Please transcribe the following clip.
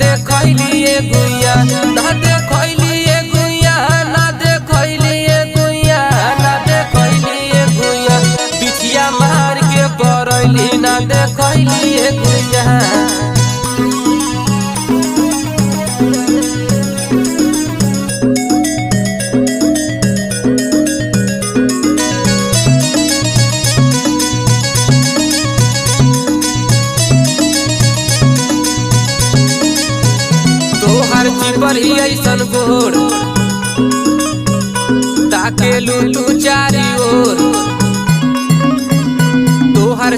देखैलिए गुइया ना देखैलिए गुइया ना देखैलिए गुइया ना देखैलिए गुइया बिछिया मार के परैली ना देखैलिए गुइया। पर ही ऐसन गोर ताके लू तू चारी ओर तोहर